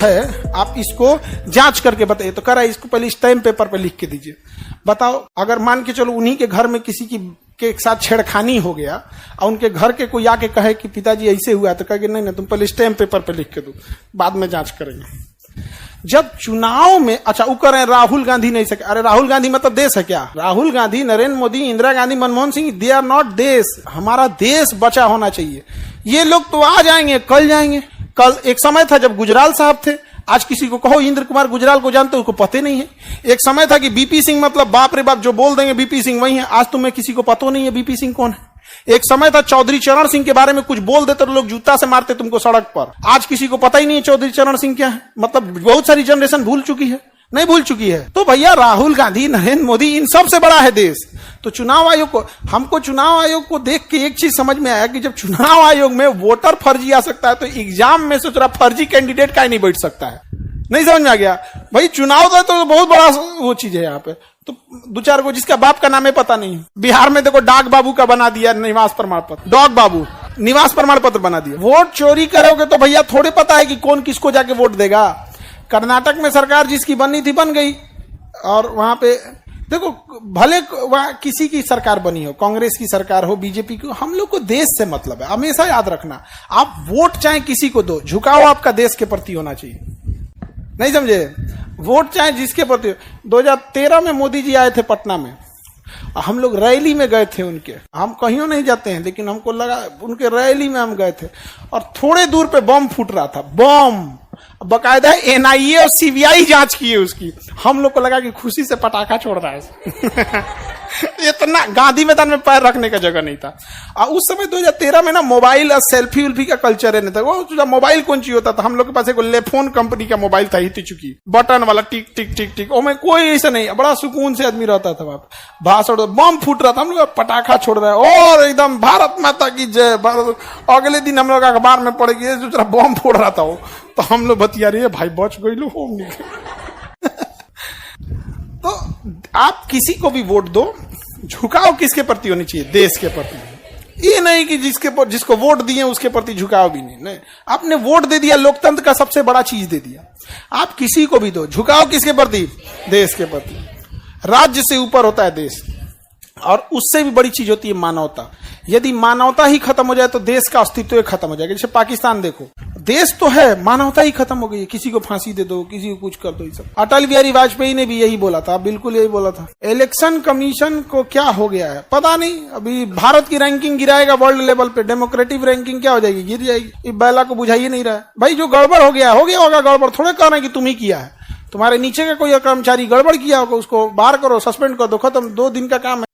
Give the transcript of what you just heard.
है, आप इसको जांच करके बताइए। तो कह रहा है इसको पहले स्टैम्प पेपर पे लिख के दीजिए। बताओ, अगर मान के चलो उन्हीं के घर में किसी की के साथ छेड़खानी हो गया और उनके घर के कोई आके कहे कि पिताजी ऐसे हुआ, तो कहेंगे नहीं तुम पहले स्टैम्प पेपर पे लिख के दो, बाद में जांच करेंगे। जब चुनाव में, अच्छा वो कह रहे हैं राहुल गांधी नहीं सके, अरे राहुल गांधी मतलब देश है क्या? Rahul Gandhi, Narendra Modi, Indira Gandhi, Manmohan Singh, they are not देश। हमारा देश बचा होना चाहिए। ये लोग तो आ जाएंगे, कल जाएंगे। कल एक समय था जब गुजराल साहब थे, आज किसी को कहो इंद्र कुमार गुजराल को जानते हो, उसको पता नहीं है। एक समय था कि बीपी सिंह मतलब बाप रे बाप जो बोल देंगे बीपी सिंह वही है, आज तुम्हें किसी को पता नहीं है बीपी सिंह कौन है। एक समय था चौधरी चरण सिंह के बारे में कुछ बोल देते तो लोग जूता से मारते तुमको सड़क पर, आज किसी को पता ही नहीं है चौधरी चरण सिंह क्या है। मतलब बहुत सारी जनरेशन भूल चुकी है, नहीं भूल चुकी है। तो भैया राहुल गांधी, नरेंद्र मोदी, इन सबसे बड़ा है देश। तो चुनाव आयोग को, हमको चुनाव आयोग को देख के एक चीज समझ में आया कि जब चुनाव आयोग में वोटर फर्जी आ सकता है तो एग्जाम में सोच रहा फर्जी कैंडिडेट का ही नहीं बैठ सकता है। नहीं समझ में आ गया भाई? चुनाव का तो बहुत बड़ा वो चीज है यहाँ पे। तो दो चार को जिसका बाप का नाम है पता नहीं। बिहार में देखो डाक बाबू का बना दिया निवास प्रमाण पत्र, डॉग बाबू निवास प्रमाण पत्र बना दिया। वोट चोरी करोगे तो भैया थोड़े पता है कि कौन किसको जाके वोट देगा। कर्नाटक में सरकार जिसकी बननी थी बन गई, और वहां पे देखो भले वहां किसी की सरकार बनी हो, कांग्रेस की सरकार हो, बीजेपी की, हम लोग को देश से मतलब है। हमेशा याद रखना, आप वोट चाहे किसी को दो, झुकाव आपका देश के प्रति होना चाहिए। नहीं समझे? वोट चाहे जिसके प्रति। 2013 में मोदी जी आए थे पटना में, हम लोग रैली में गए थे उनके। हम कहीं नहीं जाते हैं, लेकिन हमको लगा उनके रैली में हम गए थे, और थोड़े दूर पे बम फूट रहा था। बम बकायदा एनआईए और सीबीआई जांच की है उसकी। हम लोग को लगा कि खुशी से पटाखा छोड़ रहा है। इतना गांधी मैदान में पैर रखने का जगह नहीं था। और उस समय 2013 में ना मोबाइल और सेल्फी उल्फी का कल्चर है नहीं था। वो मोबाइल कौन सी होता था, हम लोग के पास एक लेफोन कंपनी का मोबाइल था, हिट चुकी बटन वाला, टिक टिक टिक टिक। वो में कोई ऐसा नहीं, बड़ा सुकून से आदमी रहता था। वहां भाषण, बम फूट रहा था, हम लोग पटाखा छोड़ रहा है और एकदम भारत माता की जय। अगले दिन हम लोग अखबार में पड़ गए बम फोड़ रहा था वो, तो हम लोग बतिया रही है भाई बच गई लो होम। तो आप किसी को भी वोट दो, झुकाव किसके प्रति होनी चाहिए? देश के प्रति। ये नहीं कि जिसको वोट दिए उसके प्रति झुकाव भी नहीं। आपने वोट दे दिया, लोकतंत्र का सबसे बड़ा चीज दे दिया। आप किसी को भी दो, झुकाव किसके प्रति? देश के प्रति। राज्य से ऊपर होता है देश, और उससे भी बड़ी चीज होती है मानवता। यदि मानवता ही खत्म हो जाए तो देश का अस्तित्व खत्म हो जाएगा। जैसे पाकिस्तान देखो, देश तो है, मानवता ही खत्म हो गई है। किसी को फांसी दे दो, किसी को कुछ कर दो। ये सब अटल बिहारी वाजपेयी ने भी यही बोला था, बिल्कुल यही बोला था। इलेक्शन कमीशन को क्या हो गया है पता नहीं। अभी भारत की रैंकिंग गिराएगा वर्ल्ड लेवल पे, डेमोक्रेटिक रैंकिंग क्या हो जाएगी? गिर जाएगी। ये बैला को बुझा ही नहीं रहा है भाई। जो गड़बड़ हो गया होगा गड़बड़। थोड़े कह रहे हैं कि तुम ही किया है, तुम्हारे नीचे का कोई कर्मचारी गड़बड़ किया होगा, उसको बाहर करो, सस्पेंड कर दो, खत्म। 2 दिन का काम है।